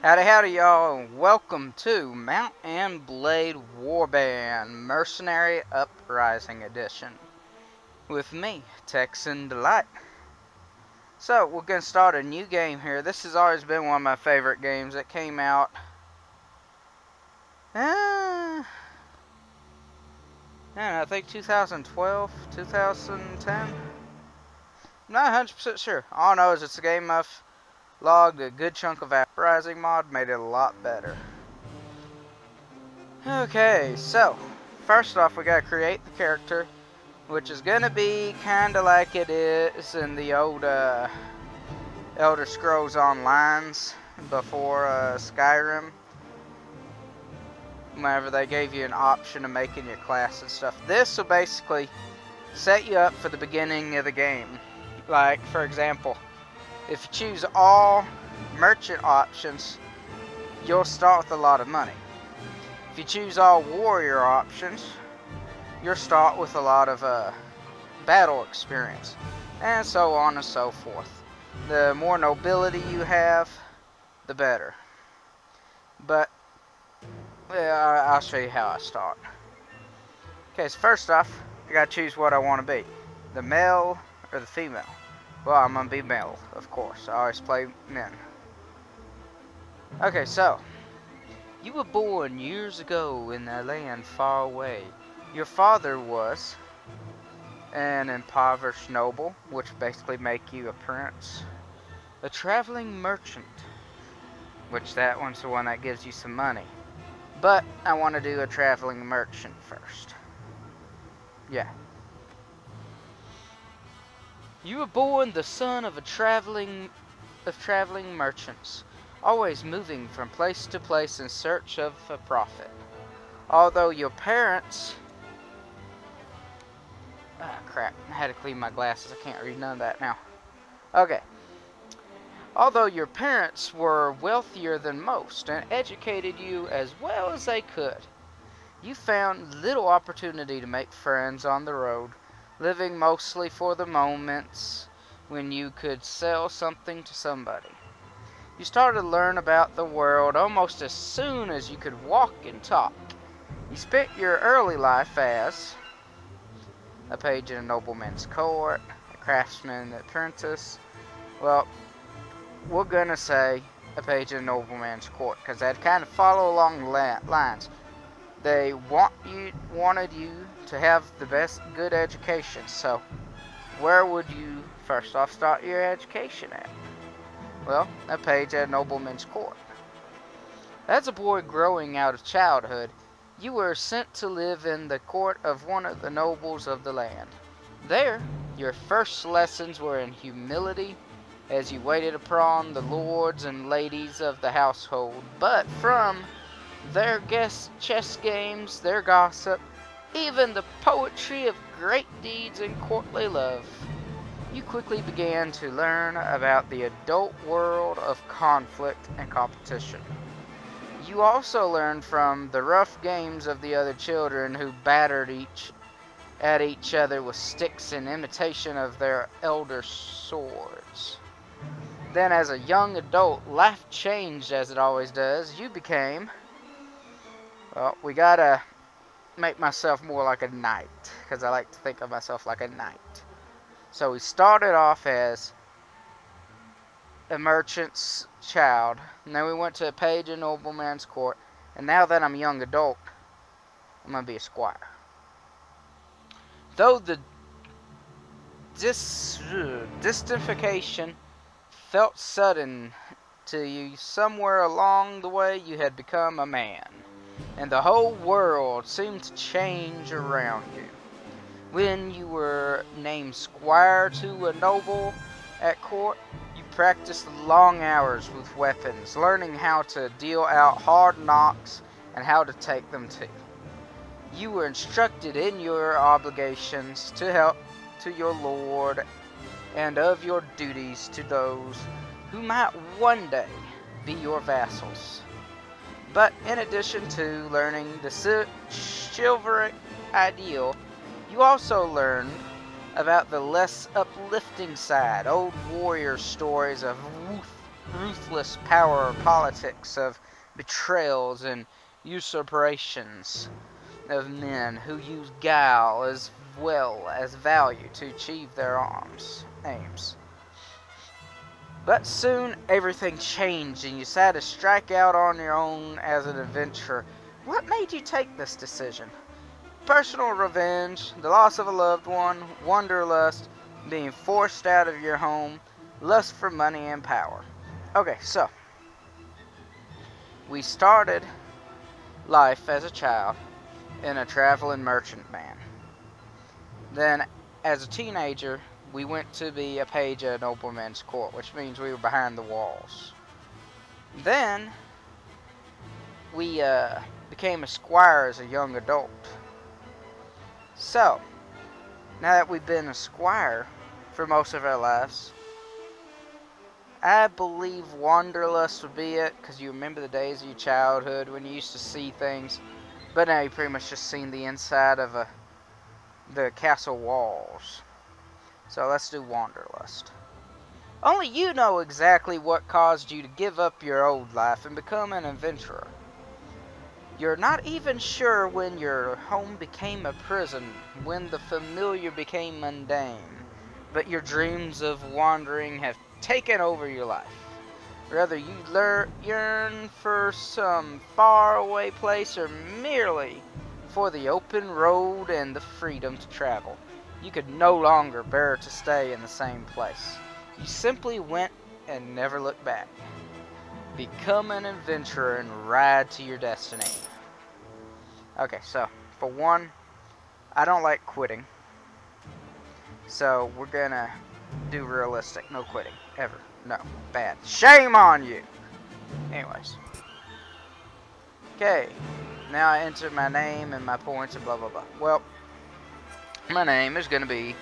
Howdy howdy y'all, and welcome to Mount and Blade Warband Mercenary Uprising Edition with me, TexanDlight. So, we're going to start a new game here. This has always been one of my favorite games. It came out I don't know, I think 2012, 2010. I'm not 100% sure. All I know is it's a game I've logged a good chunk of Uprising mod, made it a lot better. Okay, so first off we gotta create the character, which is gonna be kinda like it is in the old Elder Scrolls Online's before Skyrim, whenever they gave you an option of making your class and stuff. This will basically set you up for the beginning of the game. Like, for example, if you choose all merchant options, you'll start with a lot of money. If you choose all warrior options, you'll start with a lot of battle experience, and so on and so forth. The more nobility you have, the better. But I'll show you how I start. Okay, so first off, I gotta choose what I want to be, the male or the female. Well, I'm gonna be male, of course. I always play men. Okay, so you were born years ago in a land far away. Your father was an impoverished noble, which basically make you a prince. A traveling merchant, which that one's the one that gives you some money. But I want to do a traveling merchant first. Yeah. You were born the son of traveling merchants, always moving from place to place in search of a profit. Although your parents... crap, I had to clean my glasses, I can't read none of that now. Okay. Although your parents were wealthier than most and educated you as well as they could, you found little opportunity to make friends on the road, living mostly for the moments when you could sell something to somebody. You started to learn about the world almost as soon as you could walk and talk. You spent your early life as a page in a nobleman's court, a craftsman, an apprentice. Well, we're gonna say a page in a nobleman's court, because that kind of follow along the lines. They wanted you to have the best good education. So, where would you first off start your education at? Well, a page at a nobleman's court. As a boy growing out of childhood, you were sent to live in the court of one of the nobles of the land. There, your first lessons were in humility, as you waited upon the lords and ladies of the household. But from their chess games, their gossip, even the poetry of great deeds and courtly love, you quickly began to learn about the adult world of conflict and competition. You also learned from the rough games of the other children who battered at each other with sticks in imitation of their elder swords. Then as a young adult, life changed as it always does. You became... well, we gotta make myself more like a knight, because I like to think of myself like a knight. So we started off as a merchant's child, and then we went to a page in nobleman's court, and now that I'm a young adult, I'm gonna be a squire. Though the distinctification felt sudden to you, somewhere along the way you had become a man, and the whole world seemed to change around you. When you were named squire to a noble at court, you practiced long hours with weapons, learning how to deal out hard knocks and how to take them too. You were instructed in your obligations to help to your lord and of your duties to those who might one day be your vassals. But in addition to learning the chivalric ideal, you also learned about the less uplifting side, old warrior stories of ruthless power politics of betrayals and usurpations of men who use guile as well as value to achieve their aims. But soon everything changed and you decided to strike out on your own as an adventurer. What made you take this decision? Personal revenge, the loss of a loved one, wanderlust, being forced out of your home, lust for money and power. Okay, so we started life as a child in a traveling merchantman. Then, as a teenager, we went to be a page at a nobleman's court, which means we were behind the walls. Then, we became a squire as a young adult. So, now that we've been a squire for most of our lives, I believe wanderlust would be it, because you remember the days of your childhood when you used to see things, but now you pretty much just seen the inside of the castle walls. So let's do wanderlust. Only you know exactly what caused you to give up your old life and become an adventurer. You're not even sure when your home became a prison, when the familiar became mundane, but your dreams of wandering have taken over your life. Whether you yearn for some faraway place or merely for the open road and the freedom to travel, you could no longer bear to stay in the same place. You simply went and never looked back. Become an adventurer and ride to your destiny. Okay, so, for one, I don't like quitting. So, we're gonna do realistic. No quitting. Ever. No. Bad. Shame on you! Anyways. Okay. Now I enter my name and my points and blah blah blah. Well, my name is gonna be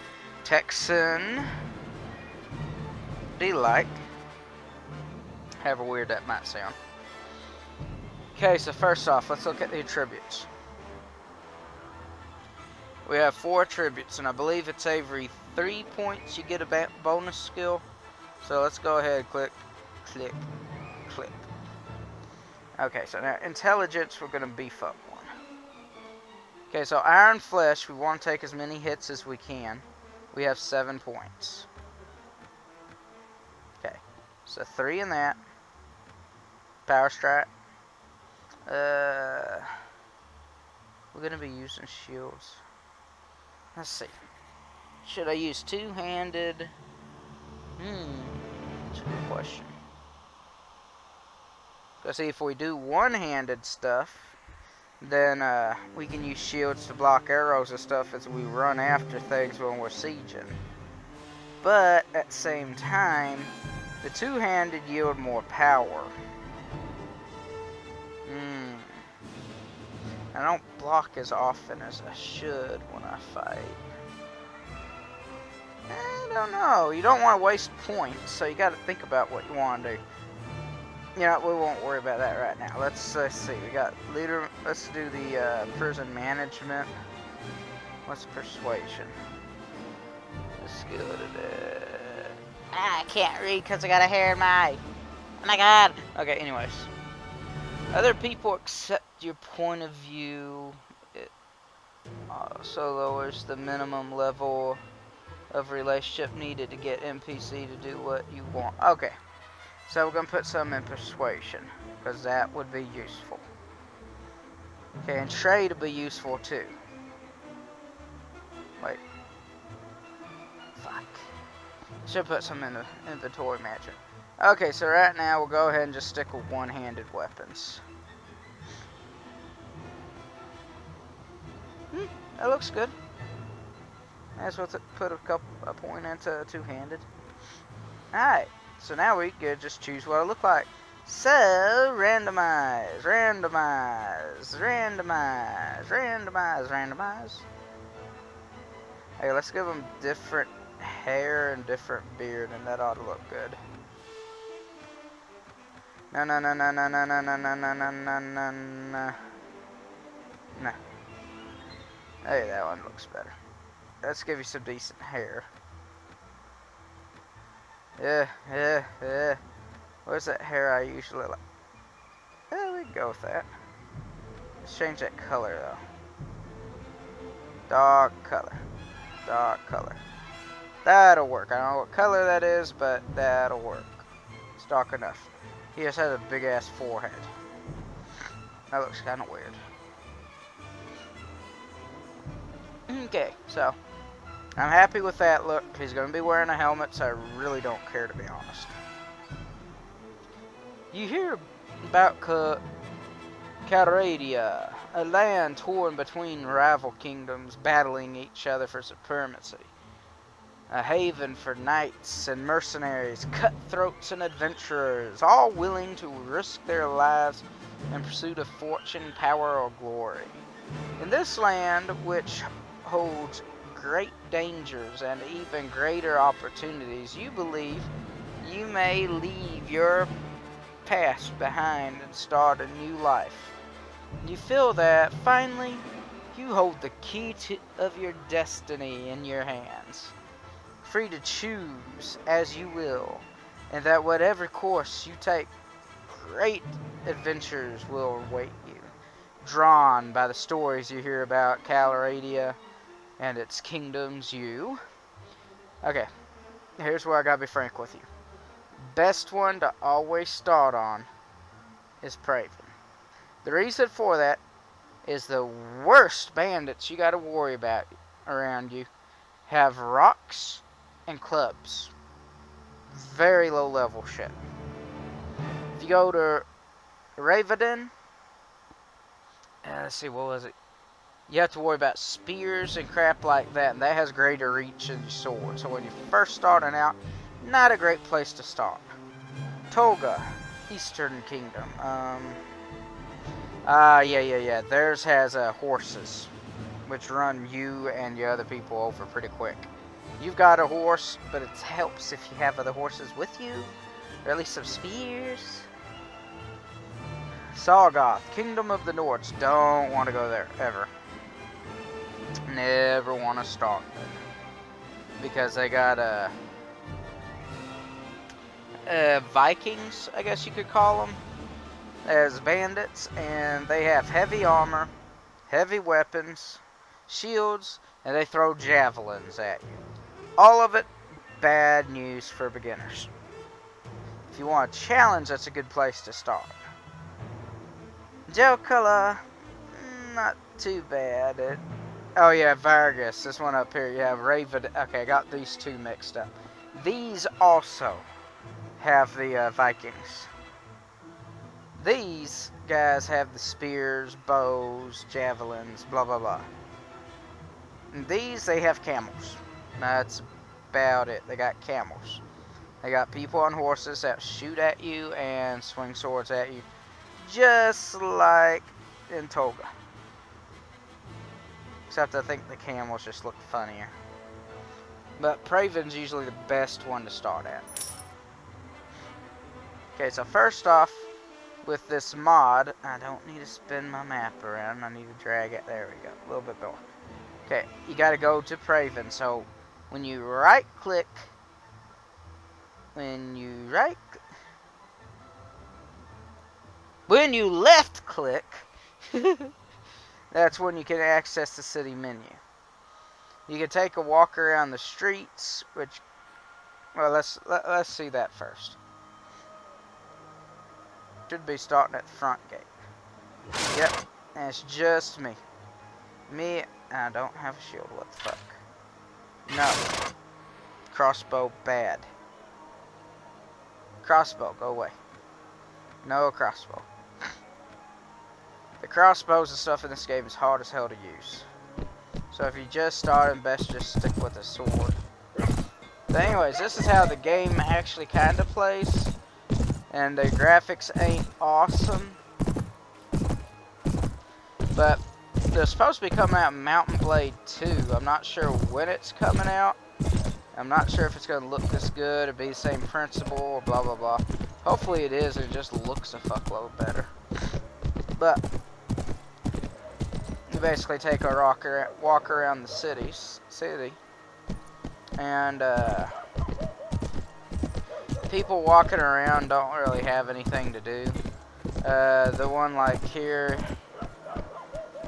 TexanDlight. However weird that might sound. Okay, so first off, let's look at the attributes. We have 4 attributes, and I believe it's every 3 points you get a bonus skill. So let's go ahead and click, click, click. Okay, so now intelligence, we're going to beef up one. Okay, so iron flesh, we want to take as many hits as we can. We have 7 points. Okay, so 3 in that. Power strike. We're going to be using shields. Let's see. Should I use two-handed? That's a good question. Because see, if we do one-handed stuff, then we can use shields to block arrows and stuff as we run after things when we're sieging. But at the same time, the two-handed yield more power. I don't block as often as I should when I fight. I don't know. You don't want to waste points, so you got to think about what you want to do. You know, we won't worry about that right now. Let's see. We got leader. Let's do the prison management. What's persuasion? Let's go to the. I can't read because I got a hair in my eye. Oh my god. Okay. Anyways, other people accept your point of view. It also lowers the minimum level of relationship needed to get NPC to do what you want. Okay, so we're gonna put some in persuasion because that would be useful. Okay, and trade will be useful too. Wait, fuck. Should put some in the inventory management. Okay, so right now we'll go ahead and just stick with one-handed weapons. That looks good. That's what put a point into two-handed. Alright, so now we could just choose what it look like. So, randomize, randomize, randomize, randomize, randomize. Hey, let's give them different hair and different beard, and that ought to look good. No, no, no, no, no, no, no, no, no, no, no, no, no, no. No. Hey, that one looks better. Let's give you some decent hair. Yeah. What's that hair I usually like? Yeah, we can go with that. Let's change that color though. Dark color. Dark color. That'll work. I don't know what color that is, but that'll work. It's dark enough. He just has a big ass forehead. That looks kind of weird. Okay, so I'm happy with that look. He's going to be wearing a helmet, so I really don't care, to be honest. You hear about Calradia, a land torn between rival kingdoms battling each other for supremacy. A haven for knights and mercenaries, cutthroats and adventurers, all willing to risk their lives in pursuit of fortune, power, or glory. In this land, which holds great dangers and even greater opportunities, you believe you may leave your past behind and start a new life. You feel that, finally, you hold the key of your destiny in your hands, free to choose as you will, and that whatever course you take, great adventures will await you, drawn by the stories you hear about Calradia and its kingdoms. Okay, here's where I gotta be frank with you. Best one to always start on is Praven. The reason for that is the worst bandits you gotta worry about around you have rocks and clubs. Very low level shit. If you go to Ravedan, let's see, what was it? You have to worry about spears and crap like that, and that has greater reach than your sword. So when you're first starting out, not a great place to start. Toga, Eastern Kingdom. Yeah. Theirs has horses, which run you and your other people over pretty quick. You've got a horse, but it helps if you have other horses with you, or at least some spears. Sargoth, Kingdom of the Nords. Don't want to go there, ever. Never want to start there. Because they got, Vikings, I guess you could call them, as bandits, and they have heavy armor, heavy weapons, shields, and they throw javelins at you. All of it bad news for beginners. If you want a challenge, that's a good place to start. Jelkala, not too bad. Oh yeah, Vargas, this one up here. You have Raven. Okay, I got these two mixed up. These also have the Vikings. These guys have the spears, bows, javelins, blah blah blah. And these, they have camels. That's about it. They got camels. They got people on horses that shoot at you and swing swords at you, just like in Toga. Except I think the camels just look funnier. But Praven's usually the best one to start at. Okay, so first off, with this mod, I don't need to spin my map around. I need to drag it. There we go. A little bit more. Okay, you got to go to Praven. So when you right click, when you left click, that's when you can access the city menu. You can take a walk around the streets, which, well, let's see that first. Should be starting at the front gate. Yep, and it's just me. I don't have a shield. What the fuck? No. Crossbow bad. Crossbow, go away. No crossbow. The crossbows and stuff in this game is hard as hell to use. So if you just starting, best just stick with a sword. But anyways, this is how the game actually kind of plays. And the graphics ain't awesome. But they're supposed to be coming out in Mountain Blade 2. I'm not sure when it's coming out. I'm not sure if it's going to look this good or be the same principle or blah blah blah. Hopefully it is, it just looks a fuckload better. But you basically take a walk around the city, people walking around don't really have anything to do. The one like here,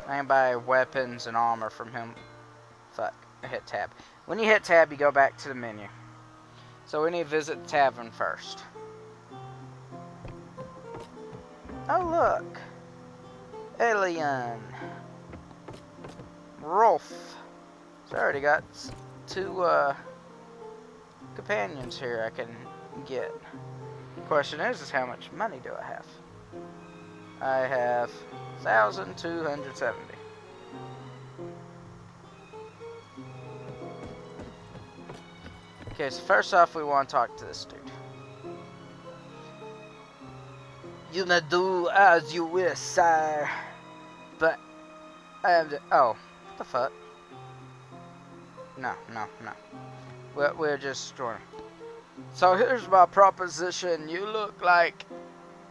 I can buy weapons and armor from him. Fuck, I hit tab. When you hit tab, you go back to the menu. So we need to visit the tavern first. Oh look, alien. Rolf. So I already got two companions here I can get. Question is how much money do I have? I have 1,270. Okay, so first off, we want to talk to this dude. You may do as you wish, sire. But I have to. Oh, what the fuck? No. We're just joining. So here's my proposition. You look like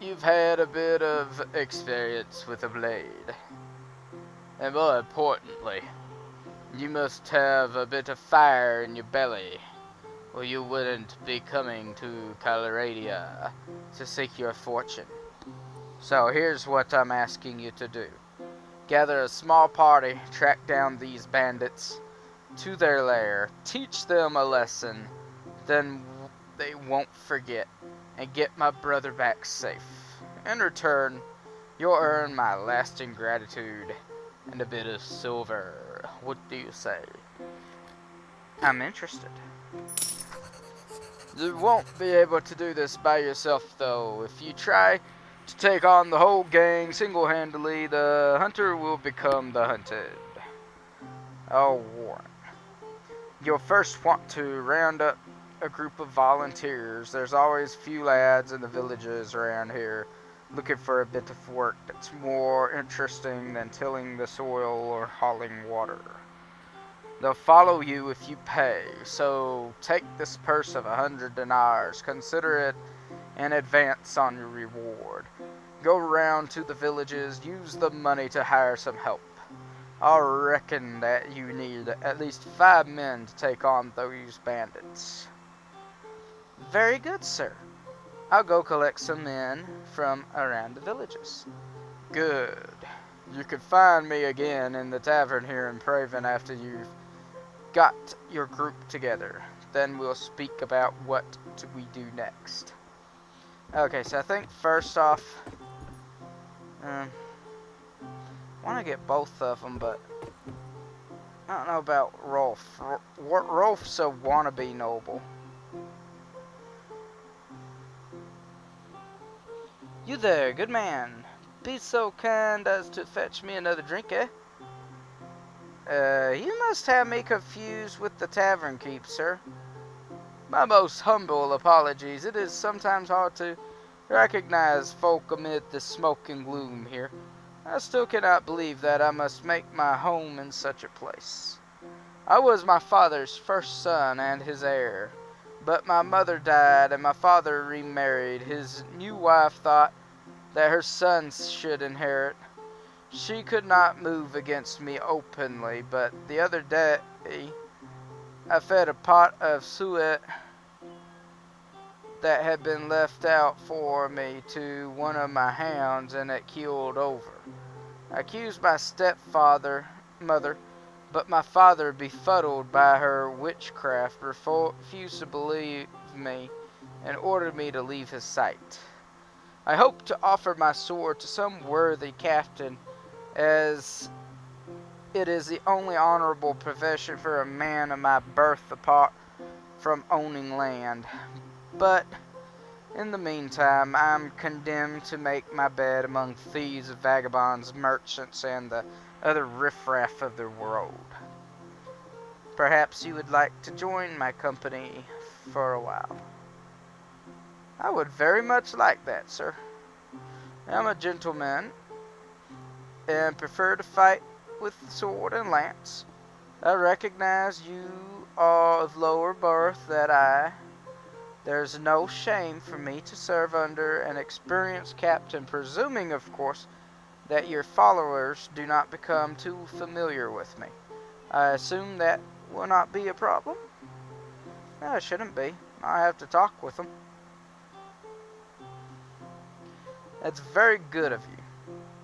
you've had a bit of experience with a blade. And more importantly, you must have a bit of fire in your belly, or you wouldn't be coming to Coloradia to seek your fortune. So here's what I'm asking you to do. Gather a small party, track down these bandits to their lair, teach them a lesson, then they won't forget, and get my brother back safe. In return, you'll earn my lasting gratitude and a bit of silver. What do you say? I'm interested. You won't be able to do this by yourself, though. If you try to take on the whole gang single-handedly, the hunter will become the hunted. I'll warn. You'll first want to round up a group of volunteers. There's always few lads in the villages around here looking for a bit of work that's more interesting than tilling the soil or hauling water. They'll follow you if you pay, so take this purse of 100 dinars. Consider it an advance on your reward. Go around to the villages, use the money to hire some help. I reckon that you need at least 5 men to take on those bandits. Very good, sir. I'll go collect some men from around the villages. Good. You can find me again in the tavern here in Praven after you've got your group together. Then we'll speak about what we do next. Okay, so I think first off, I want to get both of them, but I don't know about Rolf. Rolf's a wannabe noble. You there, good man. Be so kind as to fetch me another drink, eh? You must have me confused with the tavern keep, sir. My most humble apologies. It is sometimes hard to recognize folk amid the smoke and gloom here. I still cannot believe that I must make my home in such a place. I was my father's first son and his heir, but my mother died and my father remarried. His new wife thought that her sons should inherit. She could not move against me openly, but the other day I fed a pot of suet that had been left out for me to one of my hounds, and it keeled over. I accused my mother, but my father, befuddled by her witchcraft, refused to believe me and ordered me to leave his sight. I hope to offer my sword to some worthy captain, as it is the only honorable profession for a man of my birth apart from owning land. But in the meantime, I'm condemned to make my bed among thieves, vagabonds, merchants, and the other riffraff of the world. Perhaps you would like to join my company for a while. I would very much like that, sir. I'm a gentleman and prefer to fight with sword and lance. I recognize you are of lower birth than I. There's no shame for me to serve under an experienced captain, presuming, of course, that your followers do not become too familiar with me. I assume that will not be a problem? No, it shouldn't be. I have to talk with them. That's very good of you.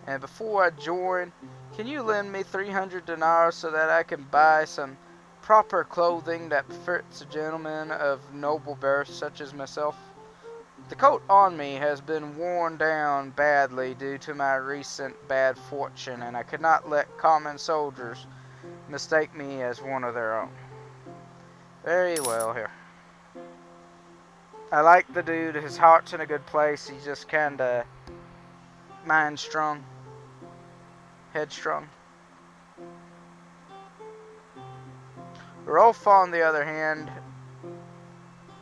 And before I join, can you lend me 300 dinars so that I can buy some proper clothing that befits a gentleman of noble birth such as myself? The coat on me has been worn down badly due to my recent bad fortune, and I could not let common soldiers mistake me as one of their own. Very well, here. I like the dude. His heart's in a good place. He's just kinda mind-strung, headstrong. Rolf, on the other hand,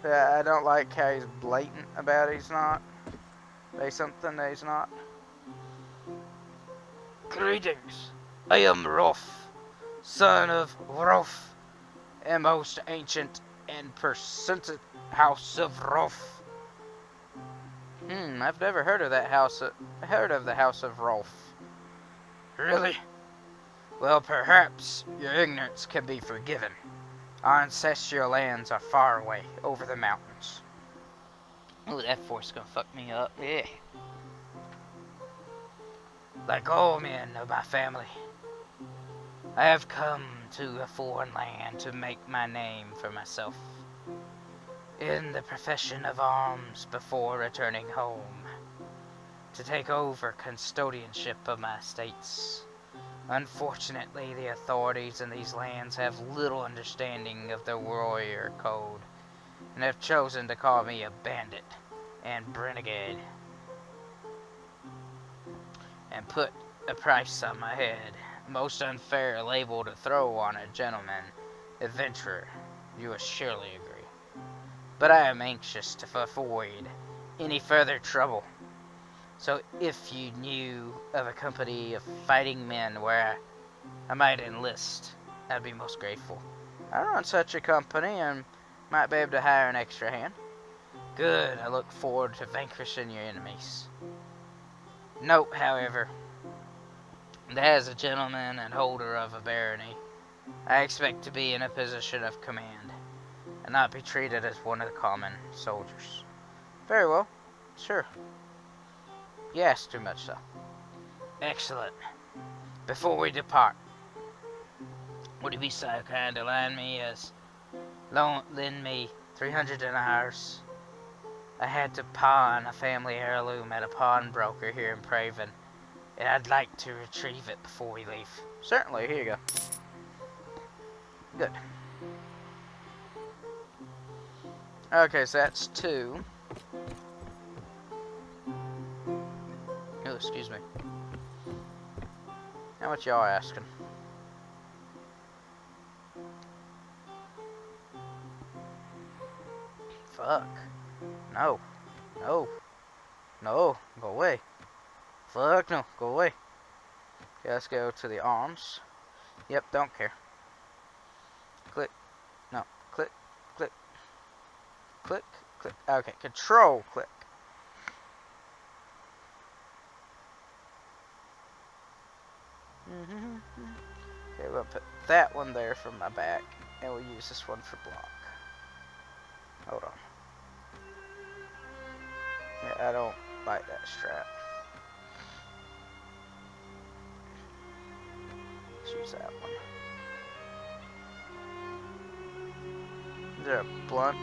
I don't like how he's blatant about it. He's not. Say something that he's not. Greetings. I am Rolf, son of Rolf, a most ancient and persistent house of Rolf. I've never heard of that house. Heard of the House of Rolf. Really? Well, perhaps your ignorance can be forgiven. Our ancestral lands are far away, over the mountains. Oh, that force gonna fuck me up. Yeah. Like all men of my family, I have come to a foreign land to make my name for myself in the profession of arms before returning home, to take over custodianship of my estates. Unfortunately, the authorities in these lands have little understanding of the warrior code, and have chosen to call me a bandit and renegade, and put a price on my head. Most unfair label to throw on a gentleman adventurer, you will surely agree. But I am anxious to avoid any further trouble. So if you knew of a company of fighting men where I might enlist, I'd be most grateful. I run such a company and might be able to hire an extra hand. Good, I look forward to vanquishing your enemies. Note, however, that as a gentleman and holder of a barony, I expect to be in a position of command, and not be treated as one of the common soldiers. Very well, sure. Yes, too much so. Excellent. Before we depart, would you be so kind to lend me 300 dinars? I had to pawn a family heirloom at a pawnbroker here in Praven, and I'd like to retrieve it before we leave. Certainly, here you go. Good. Okay, so that's 2. Oh, excuse me. How much y'all asking? Fuck. No. No. No. Go away. Fuck no. Go away. Okay, let's go to the arms. Yep, don't care. Click. No. Click. Click. Click. Click. Okay, control click. Okay, we'll put that one there for my back, and we'll use this one for block. Hold on. Yeah, I don't like that strap. Let's use that one. Is there a blunt?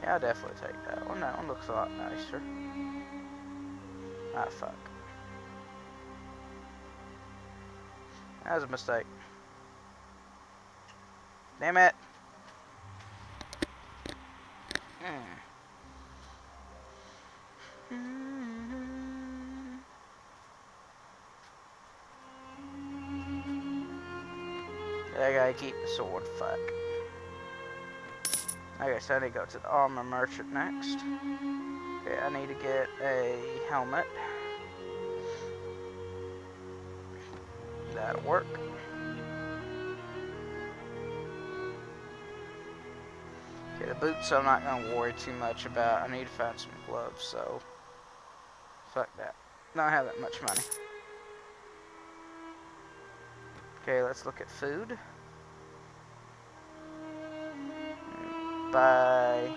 Yeah, I'll definitely take that one. That one looks a lot nicer. Ah, fuck. That was a mistake. Damn it. I gotta keep the sword, fuck. Okay, so I need to go to the armor merchant next. Okay, I need to get a helmet. That'll work. Okay, the boots I'm not gonna worry too much about. I need to find some gloves, so fuck that. Don't have that much money. Okay, let's look at food. Buy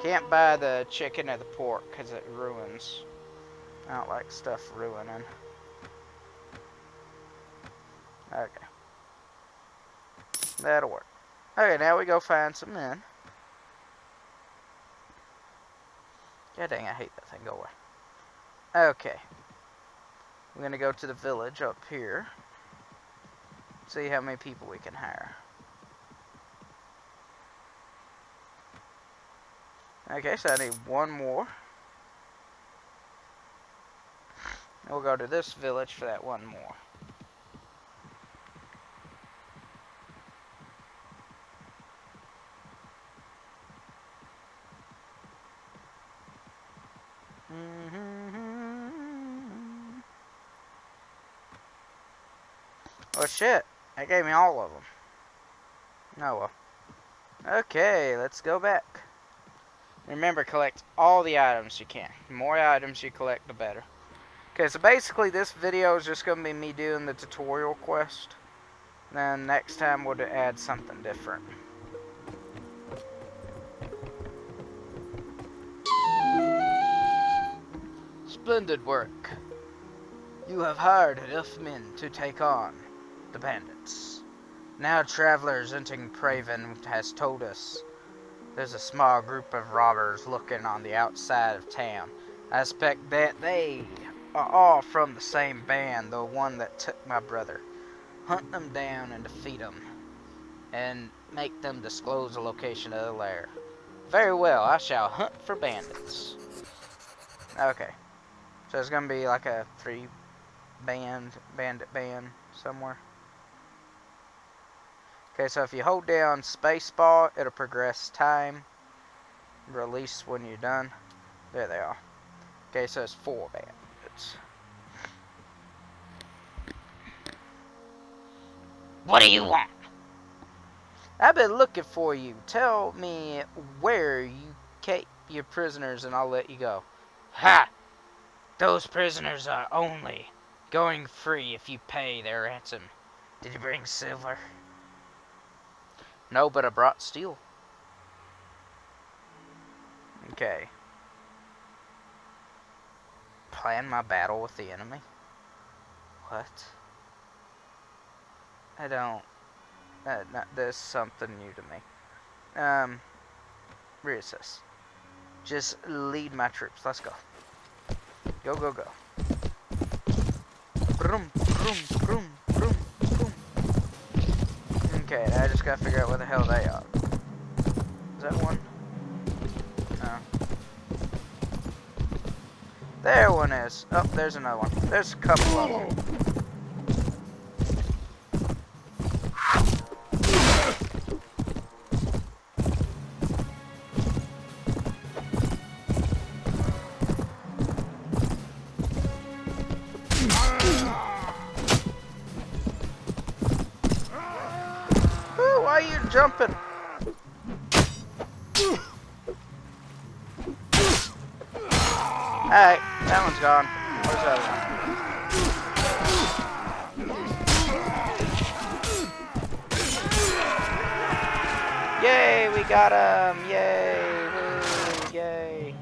Can't buy the chicken or the pork because it ruins. I don't like stuff ruining. Okay. That'll work. Okay, now we go find some men. God dang, I hate that thing. Go away. Okay. We're gonna go to the village up here. See how many people we can hire. Okay, so I need one more. And we'll go to this village for that one more. Oh shit, that gave me all of them. Oh well. Okay, let's go back. Remember, collect all the items you can. The more items you collect, the better. Okay, so basically this video is just going to be me doing the tutorial quest. Then next time we'll add something different. Splendid work. You have hired enough men to take on the bandits. Now travelers entering Praven has told us there's a small group of robbers looking on the outside of town. I suspect that they are all from the same band, the one that took my brother. Hunt them down and defeat them, and make them disclose the location of the lair. Very well, I shall hunt for bandits. Okay, so it's gonna be like a bandit band somewhere. Okay, so if you hold down spacebar, it'll progress time. Release when you're done. There they are. Okay, so it's 4 bandits. What do you want? I've been looking for you. Tell me where you keep your prisoners and I'll let you go. Ha! Those prisoners are only going free if you pay their ransom. Did you bring silver? No, but I brought steel. Okay. Plan my battle with the enemy? What? I don't... there's something new to me. Reassess. Just lead my troops. Let's go. Go, go, go. Vroom, vroom, vroom, vroom, vroom. Okay, I just gotta figure out where the hell they are. Is that one? No. There one is. Oh, there's another one. There's a couple of them. Ooh, why are you jumping? Alright, that one's gone. Where's the other one? Yay, we got him! Yay! Woo, yay!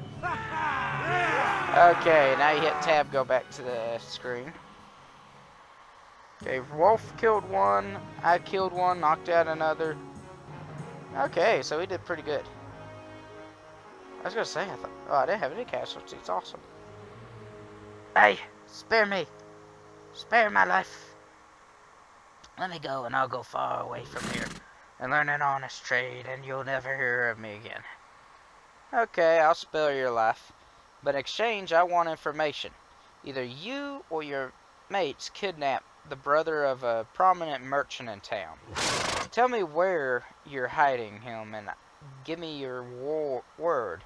Okay, now you hit tab, go back to the screen. Okay, Wolf killed one, I killed one, knocked out another. Okay, so we did pretty good. I was gonna say, I thought, oh, I didn't have any casualties. Awesome. Hey, spare me. Spare my life. Let me go and I'll go far away from here and learn an honest trade and you'll never hear of me again. Okay, I'll spare your life. But in exchange, I want information. Either you or your mates kidnapped the brother of a prominent merchant in town. Tell me where you're hiding him and give me your word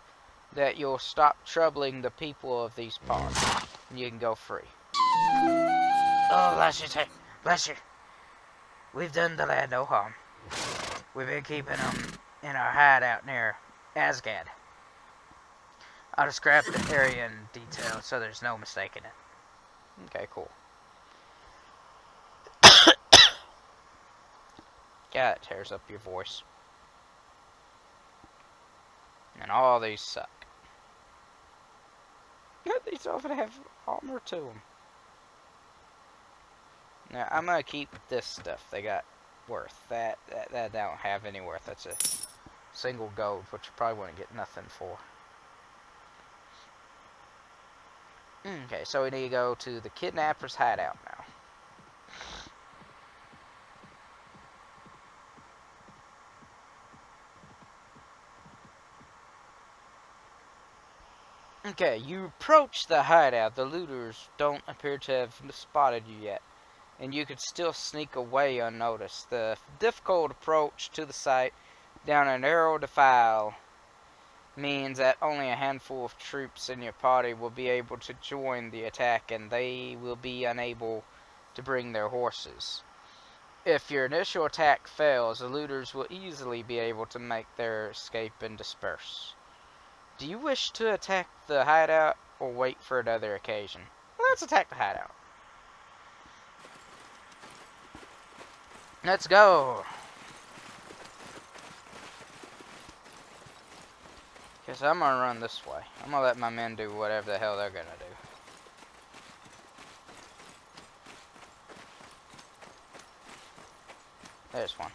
that you'll stop troubling the people of these parts, and you can go free. Oh, bless you, sir. Bless you. We've done the lad no harm. We've been keeping him in our hideout near Asgard. I'll describe the area in detail so there's no mistaking it. Okay, cool. God, it tears up your voice. And all these suck. These don't even have armor to them. Now, I'm gonna keep this stuff they got worth. That don't have any worth. That's a single gold, which you probably wouldn't get nothing for. Okay, so we need to go to the kidnapper's hideout now. Okay, you approach the hideout. The looters don't appear to have spotted you yet, and you could still sneak away unnoticed. The difficult approach to the site down a narrow defile means that only a handful of troops in your party will be able to join the attack, and they will be unable to bring their horses. If your initial attack fails, the looters will easily be able to make their escape and disperse. Do you wish to attack the hideout or wait for another occasion? Let's attack the hideout. Let's go. Guess I'm gonna run this way. I'm gonna let my men do whatever the hell they're gonna do. There's one.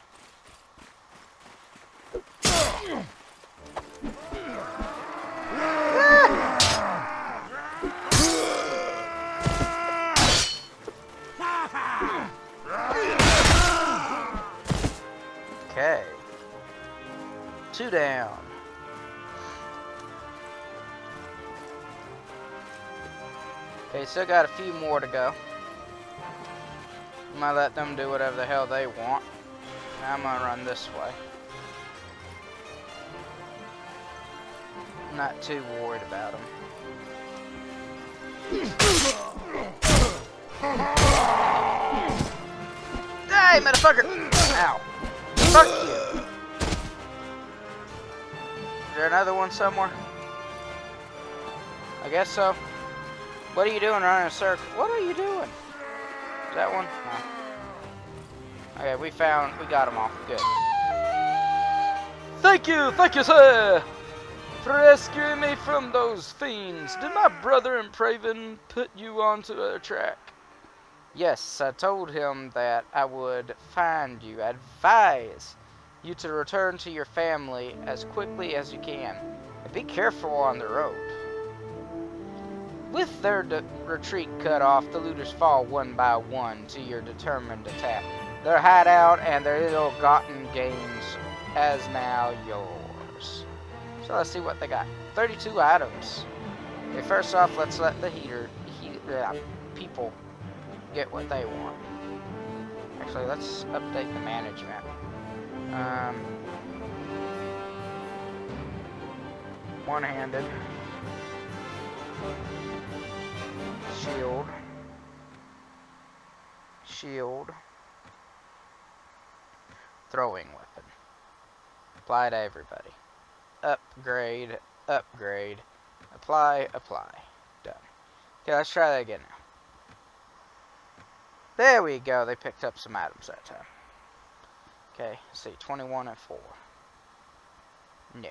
Okay. 2 down. Okay, still got a few more to go. I'm gonna let them do whatever the hell they want. Now I'm gonna run this way. I'm not too worried about them. Hey, motherfucker! Ow. Fuck you! Is there another one somewhere? I guess so. What are you doing running in a circle? What are you doing? Is that one? No. Okay, we got them all. Good. Thank you, sir, for rescuing me from those fiends. Did my brother in Praven put you onto their track? Yes, I told him that I would find you. I advise you to return to your family as quickly as you can. And be careful on the road. With their retreat cut off, the looters fall one by one to your determined attack. Their hideout and their ill-gotten gains as now yours. So let's see what they got. 32 items. Okay, first off, let's let the people get what they want. Actually, let's update the management. One-handed. Shield. Throwing weapon. Apply to everybody. Upgrade. Apply. Done. Okay, let's try that again now. There we go. They picked up some items that time. Okay, let's see. 21 and 4. No.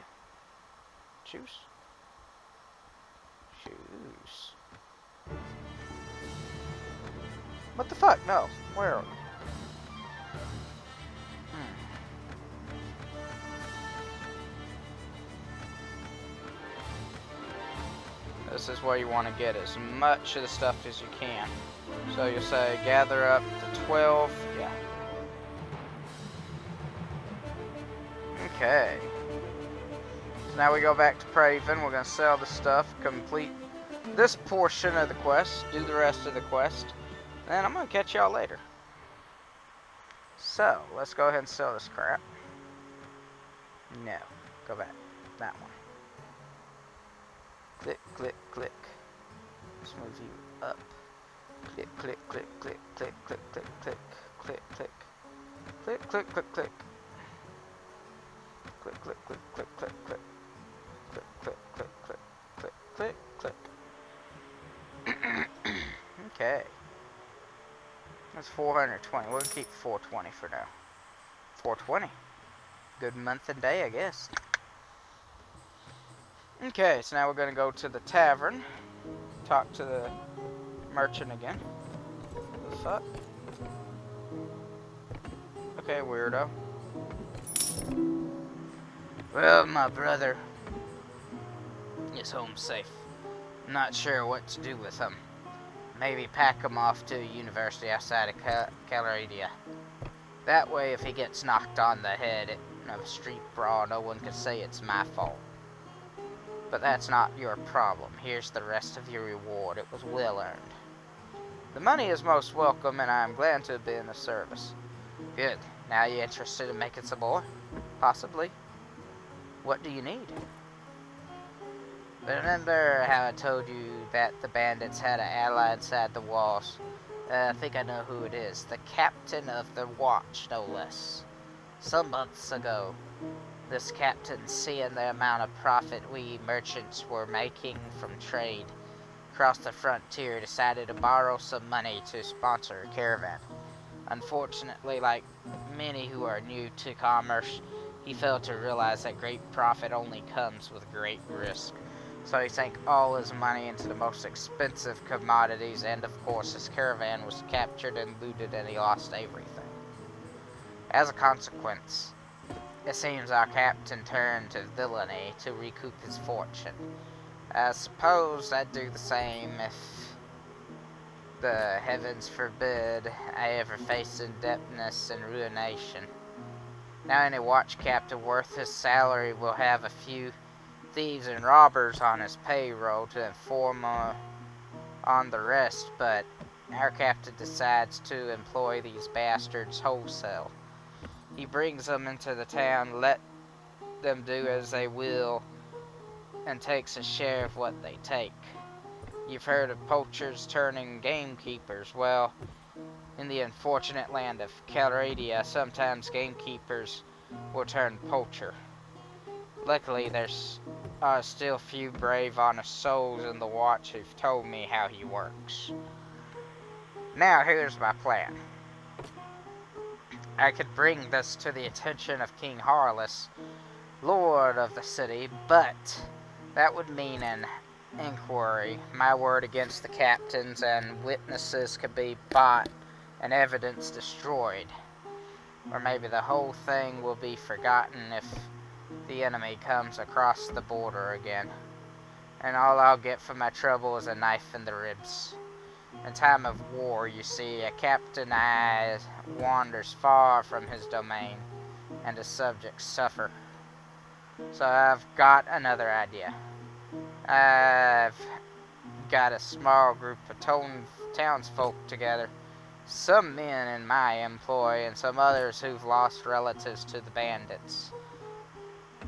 Choose. What the fuck? No. Where are we? This is where you want to get as much of the stuff as you can. So you'll say gather up to 12. Yeah. Okay. So now we go back to Praven. We're going to sell the stuff, complete this portion of the quest, do the rest of the quest, and I'm going to catch y'all later. So, let's go ahead and sell this crap. No. Go back. That one. Click. Let's move you up. Click. Click. Okay. That's 420. We'll keep 420 for now. 420. Good month and day, I guess. Okay, so now we're gonna go to the tavern. Talk to the merchant again. What the fuck? Okay, weirdo. Well, my brother is home safe. I'm not sure what to do with him. Maybe pack him off to a university outside of Calradia. That way, if he gets knocked on the head in a street brawl, no one can say it's my fault. But that's not your problem. Here's the rest of your reward. It was well earned. The money is most welcome, and I am glad to have been of service. Good. Now you interested in making some more? Possibly. What do you need? Remember how I told you that the bandits had an ally inside the walls? I think I know who it is. The captain of the watch, no less. Some months ago, this captain, seeing the amount of profit we merchants were making from trade across the frontier, decided to borrow some money to sponsor a caravan. Unfortunately, like many who are new to commerce, he failed to realize that great profit only comes with great risk. So he sank all his money into the most expensive commodities, and of course his caravan was captured and looted, and he lost everything. As a consequence, it seems our captain turned to villainy to recoup his fortune. I suppose I'd do the same if the heavens forbid I ever face indebtedness and ruination. Now any watch captain worth his salary will have a few thieves and robbers on his payroll to inform on the rest, but our captain decides to employ these bastards wholesale. He brings them into the town, let them do as they will, and takes a share of what they take. You've heard of poachers turning gamekeepers. Well, in the unfortunate land of Calradia, sometimes gamekeepers will turn poacher. Luckily, there's still few brave, honest souls in the watch who've told me how he works. Now, here's my plan. I could bring this to the attention of King Harless, lord of the city, but that would mean an inquiry. My word against the captains, and witnesses could be bought and evidence destroyed. Or maybe the whole thing will be forgotten if the enemy comes across the border again, and all I'll get for my trouble is a knife in the ribs. In time of war, you see, a captain wanders far from his domain, and his subjects suffer. So I've got another idea. I've got a small group of townsfolk together, some men in my employ, and some others who've lost relatives to the bandits.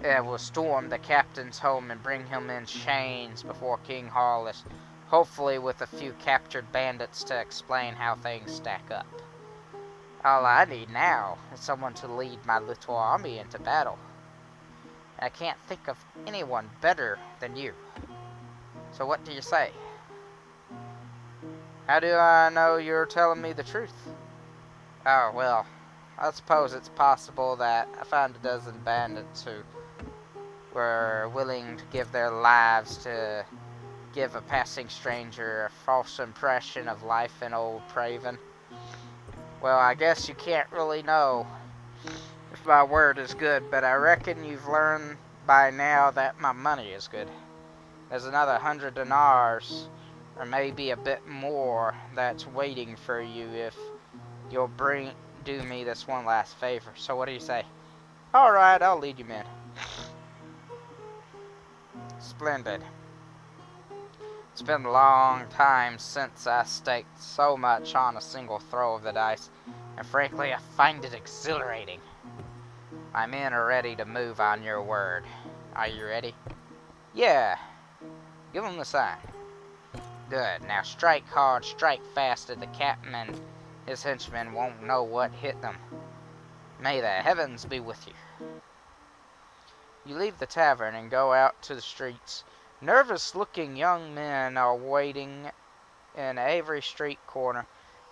Will storm the captain's home and bring him in chains before King Harless, hopefully with a few captured bandits to explain how things stack up. All I need now is someone to lead my little army into battle. I can't think of anyone better than you. So what do you say? How do I know you're telling me the truth? Oh, well, I suppose it's possible that I found a dozen bandits who were willing to give their lives to give a passing stranger a false impression of life in Old Praven. Well, I guess you can't really know if my word is good, but I reckon you've learned by now that my money is good. There's another 100 dinars, or maybe a bit more, that's waiting for you if you'll do me this one last favor. So what do you say? Alright, I'll lead you, man. Splendid. It's been a long time since I staked so much on a single throw of the dice, and frankly, I find it exhilarating. My men are ready to move on your word. Are you ready? Yeah. Give them the sign. Good. Now strike hard, strike fast, that the captain and his henchmen won't know what hit them. May the heavens be with you. You leave the tavern and go out to the streets. Nervous-looking young men are waiting in every street corner.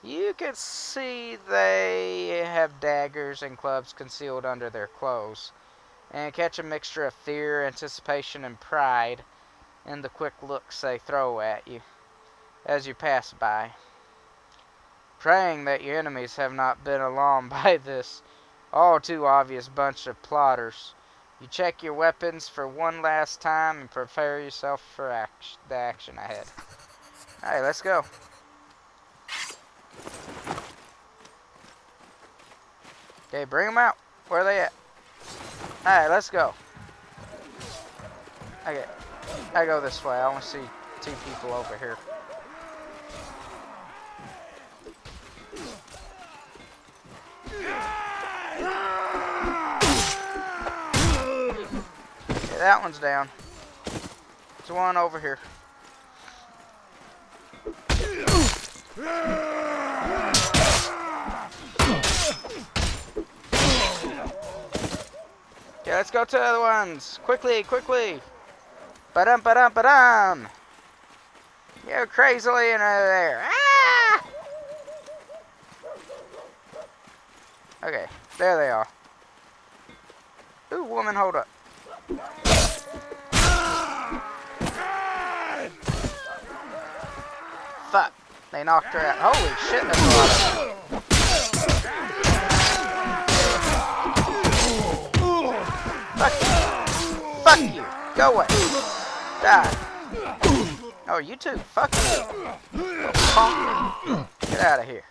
You can see they have daggers and clubs concealed under their clothes. and catch a mixture of fear, anticipation, and pride in the quick looks they throw at you as you pass by. Praying that your enemies have not been alarmed by this all too obvious bunch of plotters, you check your weapons for one last time and prepare yourself for the action ahead. Alright, let's go. Okay, bring them out. Where are they at? Alright, let's go. Okay, I go this way. I want to see 2 people over here. Okay, that one's down. There's one over here. Okay, let's go to the other ones. Quickly, quickly. Ba-dum, ba-dum, ba-dum. You're crazily in there. Ah! Okay, there they are. Ooh, woman, hold up. Fuck. They knocked her out. Holy shit, that's a lot of them. Fuck you. Fuck you. Go away. Die. Oh, you too. Fuck you. Get out of here.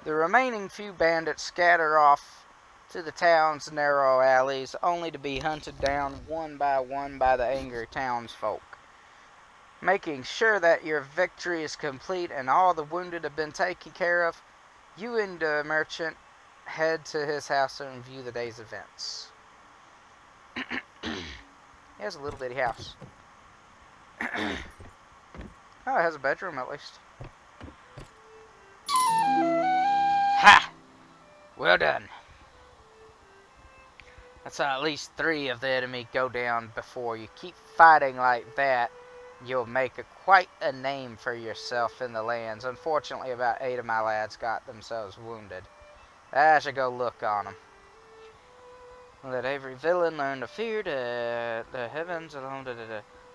The remaining few bandits scatter off to the town's narrow alleys, only to be hunted down one by the angry townsfolk. Making sure that your victory is complete and all the wounded have been taken care of, you and the merchant head to his house and view the day's events. He has a little bitty house. Oh, it has a bedroom at least. Ha! Well done. I saw at least 3 of the enemy go down before. You keep fighting like that, you'll make quite a name for yourself in the lands. Unfortunately, about 8 of my lads got themselves wounded. I should go look on them. Let every villain learn to fear the heavens alone.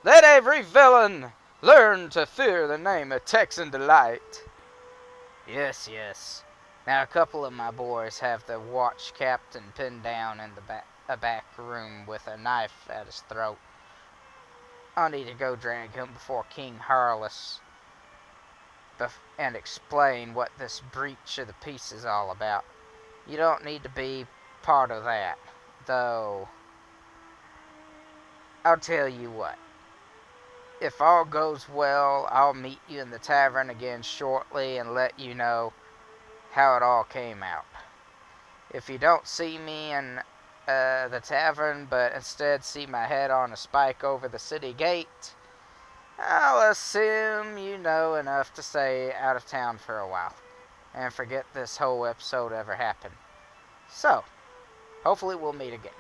Let every villain learn to fear the name of TexanDlight. Yes, yes. Now, a couple of my boys have the watch captain pinned down in a back room with a knife at his throat. I need to go drag him before King Harless and explain what this breach of the peace is all about. You don't need to be part of that, though. I'll tell you what. If all goes well, I'll meet you in the tavern again shortly and let you know how it all came out. If you don't see me in the tavern, but instead see my head on a spike over the city gate, I'll assume you know enough to stay out of town for a while and forget this whole episode ever happened. So, hopefully we'll meet again.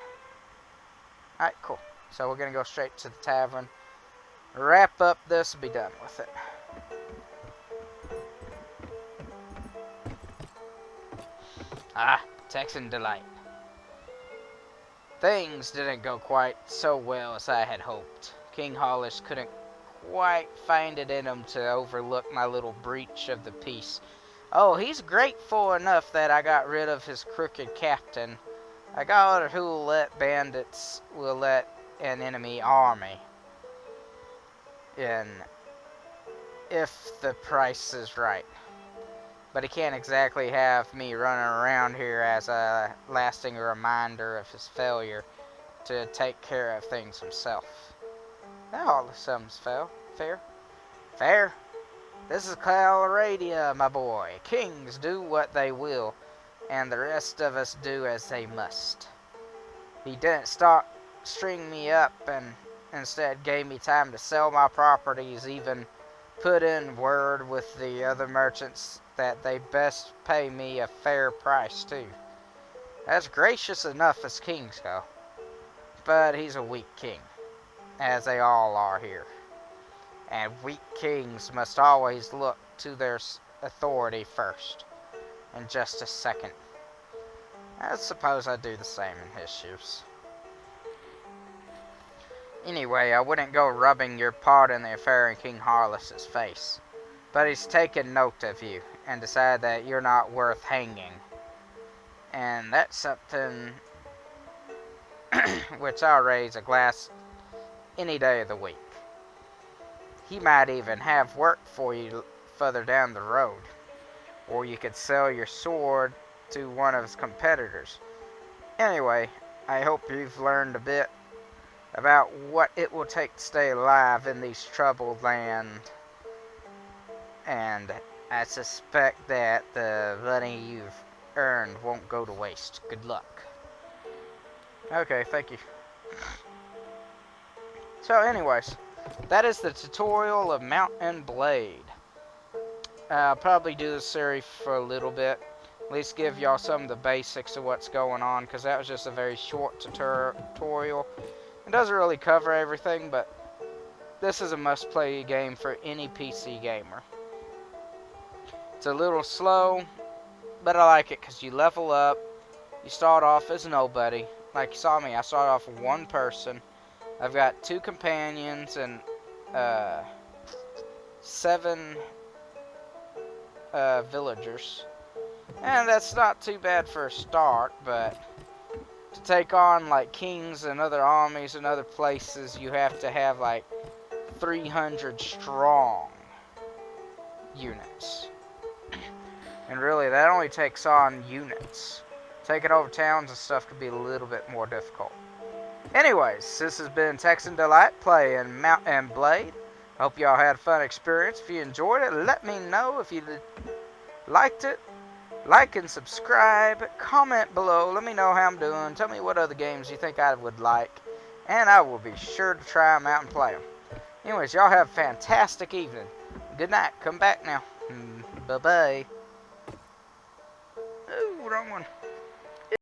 Alright, cool. So we're going to go straight to the tavern, wrap up this, and be done with it. Ah, TexanDlight. Things didn't go quite so well as I had hoped. King Hollis couldn't quite find it in him to overlook my little breach of the peace. Oh, he's grateful enough that I got rid of his crooked captain. A god who will let bandits will let an enemy army. And if the price is right. But he can't exactly have me running around here as a lasting reminder of his failure to take care of things himself. That all sounds fair. Fair? This is Calradia, my boy. Kings do what they will, and the rest of us do as they must. He didn't string me up and instead gave me time to sell my properties, even put in word with the other merchants that they best pay me a fair price too. That's gracious enough as kings go. But he's a weak king, as they all are here. And weak kings must always look to their authority first. In just a second. I suppose I'd do the same in his shoes. Anyway, I wouldn't go rubbing your part in the affair in King Harless's face. But he's taken note of you and decided that you're not worth hanging. And that's something which I'll raise a glass any day of the week. He might even have work for you further down the road. Or you could sell your sword to one of his competitors. Anyway, I hope you've learned a bit about what it will take to stay alive in these troubled lands. And I suspect that the money you've earned won't go to waste. Good luck. Okay, thank you. So anyways, that is the tutorial of Mount and Blade. I'll probably do this series for a little bit. At least give y'all some of the basics of what's going on, because that was just a very short tutorial. It doesn't really cover everything, but this is a must-play game for any PC gamer. It's a little slow, but I like it because you level up. You start off as nobody. Like you saw me, I started off with one person. I've got 2 companions and 7 villagers. And that's not too bad for a start, but to take on like kings and other armies and other places, you have to have like 300 strong units. And really, that only takes on units. Taking over towns and stuff could be a little bit more difficult. Anyways, this has been TexanDlight playing Mount and Blade. Hope y'all had a fun experience. If you enjoyed it, let me know. If you liked it, like and subscribe. Comment below. Let me know how I'm doing. Tell me what other games you think I would like. And I will be sure to try them out and play them. Anyways, y'all have a fantastic evening. Good night. Come back now. Bye-bye. Ooh, wrong one.